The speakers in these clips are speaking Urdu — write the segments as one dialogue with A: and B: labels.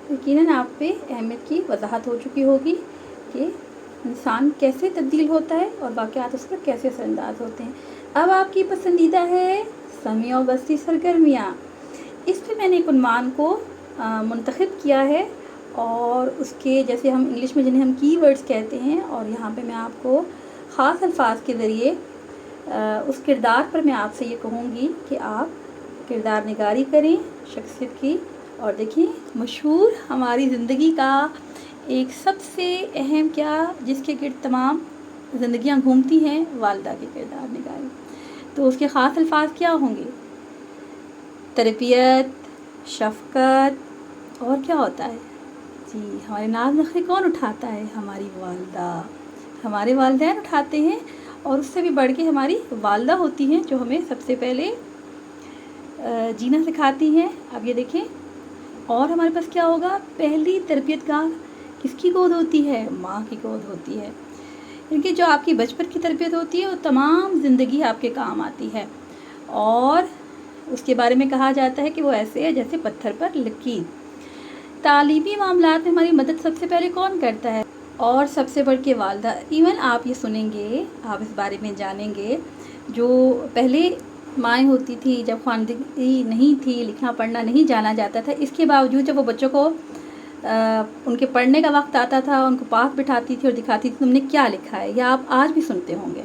A: یقیناً آپ پہ اہمیت کی وضاحت ہو چکی ہوگی کہ انسان کیسے تبدیل ہوتا ہے اور واقعات اس پر کیسے اثر انداز ہوتے ہیں۔ اب آپ کی پسندیدہ ہے سمیع و بستی سرگرمیاں۔ اس پہ میں نے ایک عنوان کو منتخب کیا ہے، اور اس کے جیسے ہم انگلش میں جنہیں ہم کی ورڈز کہتے ہیں، اور یہاں پہ میں آپ کو خاص الفاظ کے ذریعے اس کردار پر میں آپ سے یہ کہوں گی کہ آپ کردار نگاری کریں شخصیت کی، اور دیکھیں مشہور ہماری زندگی کا ایک سب سے اہم جس کے گرد تمام زندگیاں گھومتی ہیں، والدہ کی کردار نگاری۔ تو اس کے خاص الفاظ کیا ہوں گے؟ تربیت، شفقت، اور کیا ہوتا ہے؟ جی، ہمارے ناز نخرے کون اٹھاتا ہے؟ ہماری والدہ، ہمارے والدین اٹھاتے ہیں، اور اس سے بھی بڑھ کے ہماری والدہ ہوتی ہیں جو ہمیں سب سے پہلے جینا سکھاتی ہیں۔ اب یہ دیکھیں، اور ہمارے پاس کیا ہوگا؟ پہلی تربیت گاہ کس کی گود ہوتی ہے؟ ماں کی گود ہوتی ہے، کیونکہ جو آپ کی بچپن کی تربیت ہوتی ہے وہ تمام زندگی آپ کے کام آتی ہے، اور اس کے بارے میں کہا جاتا ہے کہ وہ ایسے ہے جیسے پتھر پر لکیر۔ تعلیمی معاملات میں ہماری مدد سب سے پہلے کون کرتا ہے؟ اور سب سے بڑھ کے والدہ۔ ایون آپ یہ سنیں گے، آپ اس بارے میں جانیں گے، جو پہلے مائیں ہوتی تھی جب خواندگی نہیں تھی، لکھنا پڑھنا نہیں جانا جاتا تھا، اس کے باوجود جب وہ بچوں کو ان کے پڑھنے کا وقت آتا تھا ان کو پاس بٹھاتی تھی اور دکھاتی تھی تم نے کیا لکھا ہے، یا آپ آج بھی سنتے ہوں گے۔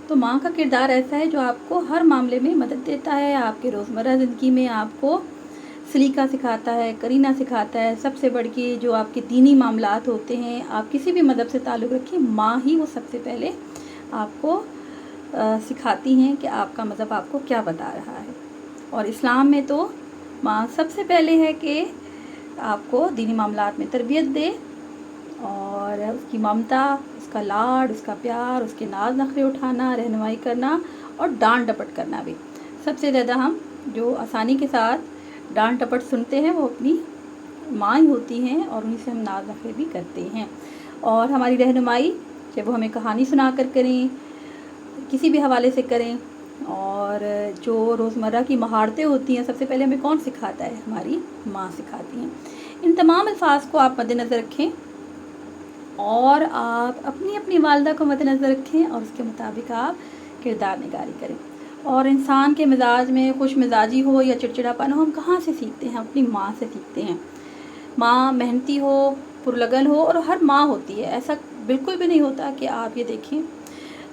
A: تو ماں کا کردار ایسا ہے جو آپ کو ہر معاملے میں مدد دیتا ہے، آپ کے روزمرہ زندگی میں آپ کو سلیقہ سکھاتا ہے، قرینہ سکھاتا ہے۔ سب سے بڑھ کے جو آپ کے دینی معاملات ہوتے ہیں، آپ کسی بھی مذہب سے تعلق رکھیں، ماں ہی وہ سب سے پہلے آپ کو سکھاتی ہیں کہ آپ کا مذہب آپ کو کیا بتا رہا ہے۔ اور اسلام میں تو ماں سب سے پہلے ہے کہ آپ کو دینی معاملات میں تربیت دے، اور اس کی ممتا، اس کا لاڈ، اس کا پیار، اس کے ناز نخرے اٹھانا، رہنمائی کرنا، اور ڈانٹ ڈپٹ کرنا بھی۔ سب سے زیادہ ہم جو آسانی کے ساتھ ڈانٹ ڈپٹ سنتے ہیں وہ اپنی ماں ہی ہوتی ہیں، اور انہیں سے ہم ناز نخرے بھی کرتے ہیں۔ اور ہماری رہنمائی چاہے وہ ہمیں کہانی سنا کر کریں، کسی بھی حوالے سے کریں، اور جو روزمرہ کی مہارتیں ہوتی ہیں سب سے پہلے ہمیں کون سکھاتا ہے؟ ہماری ماں سکھاتی ہیں۔ ان تمام الفاظ کو آپ مد نظر رکھیں، اور آپ اپنی اپنی والدہ کو مد نظر رکھیں، اور اس کے مطابق آپ کردار نگاری کریں۔ اور انسان کے مزاج میں خوش مزاجی ہو یا چڑچڑاپن ہو، ہم کہاں سے سیکھتے ہیں؟ اپنی ماں سے سیکھتے ہیں۔ ماں محنتی ہو، پرلگن ہو، اور ہر ماں ہوتی ہے، ایسا بالکل بھی نہیں ہوتا کہ آپ یہ دیکھیں۔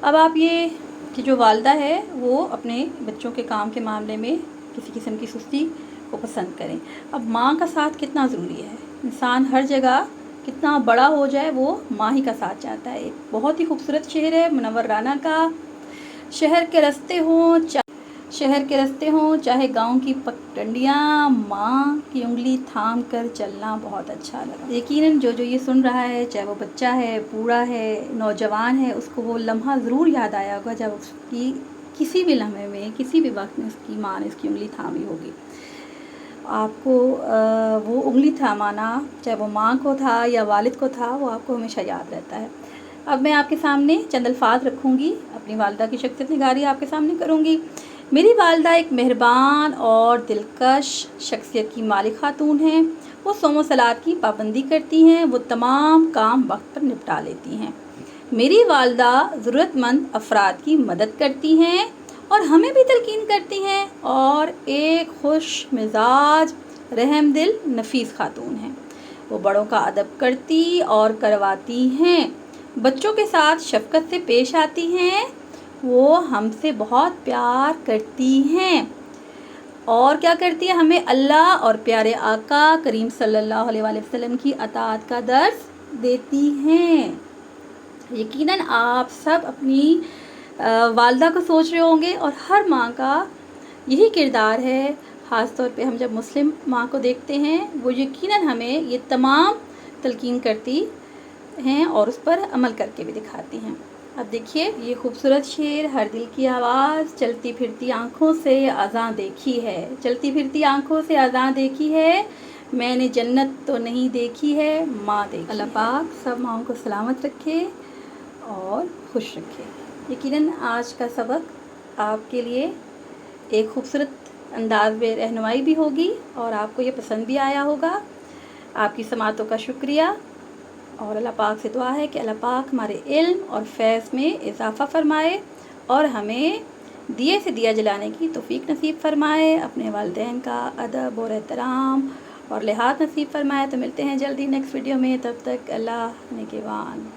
A: اب آپ یہ کہ جو والدہ ہے وہ اپنے بچوں کے کام کے معاملے میں کسی قسم کی سستی کو پسند کریں۔ اب ماں کا ساتھ کتنا ضروری ہے؟ انسان ہر جگہ کتنا بڑا ہو جائے وہ ماں ہی کا ساتھ چاہتا ہے۔ ایک بہت ہی خوبصورت شعر ہے منور رانا کا، شہر کے رستے ہوں چاہے گاؤں کی پگڈنڈیاں، ماں کی انگلی تھام کر چلنا بہت اچھا لگا۔ یقیناً جو یہ سن رہا ہے، چاہے وہ بچہ ہے، بوڑھا ہے، نوجوان ہے، اس کو وہ لمحہ ضرور یاد آیا ہوگا جب اس کی کسی بھی لمحے میں، کسی بھی وقت میں اس کی ماں نے اس کی انگلی تھامی ہوگی۔ آپ کو وہ انگلی تھامانا، چاہے وہ ماں کو تھا یا والد کو تھا، وہ آپ کو ہمیشہ یاد رہتا ہے۔ اب میں آپ کے سامنے چند الفاظ رکھوں گی، اپنی والدہ کی شخصیت نگاری آپ کے سامنے کروں گی۔ میری والدہ ایک مہربان اور دلکش شخصیت کی مالک خاتون ہیں۔ وہ صوم و صلات کی پابندی کرتی ہیں، وہ تمام کام وقت پر نپٹا لیتی ہیں۔ میری والدہ ضرورت مند افراد کی مدد کرتی ہیں اور ہمیں بھی تلقین کرتی ہیں، اور ایک خوش مزاج، رحم دل، نفیس خاتون ہیں۔ وہ بڑوں کا ادب کرتی اور کرواتی ہیں، بچوں کے ساتھ شفقت سے پیش آتی ہیں، وہ ہم سے بہت پیار کرتی ہیں، اور کیا کرتی ہے؟ ہمیں اللہ اور پیارے آقا کریم صلی اللہ علیہ وآلہ وسلم کی اطاعت کا درس دیتی ہیں۔ یقیناً آپ سب اپنی والدہ کو سوچ رہے ہوں گے، اور ہر ماں کا یہی کردار ہے۔ خاص طور پہ ہم جب مسلم ماں کو دیکھتے ہیں، وہ یقیناً ہمیں یہ تمام تلقین کرتی ہیں اور اس پر عمل کر کے بھی دکھاتی ہیں۔ اب دیکھیے یہ خوبصورت شعر، ہر دل کی آواز، چلتی پھرتی آنکھوں سے اذاں دیکھی ہے، چلتی پھرتی آنکھوں سے اذاں دیکھی ہے، میں نے جنت تو نہیں دیکھی ہے، ماں دیکھی ہے۔ اللہ پاک سب ماؤں کو سلامت رکھے اور خوش رکھے۔ یقیناً آج کا سبق آپ کے لیے ایک خوبصورت انداز میں رہنمائی بھی ہوگی، اور آپ کو یہ پسند بھی آیا ہوگا۔ آپ کی سماعتوں کا شکریہ، اور اللہ پاک سے دعا ہے کہ اللہ پاک ہمارے علم اور فیض میں اضافہ فرمائے اور ہمیں دیے سے دیا جلانے کی توفیق نصیب فرمائے، اپنے والدین کا ادب اور احترام اور لحاظ نصیب فرمائے۔ تو ملتے ہیں جلدی نیکسٹ ویڈیو میں، تب تک اللہ نگہبان۔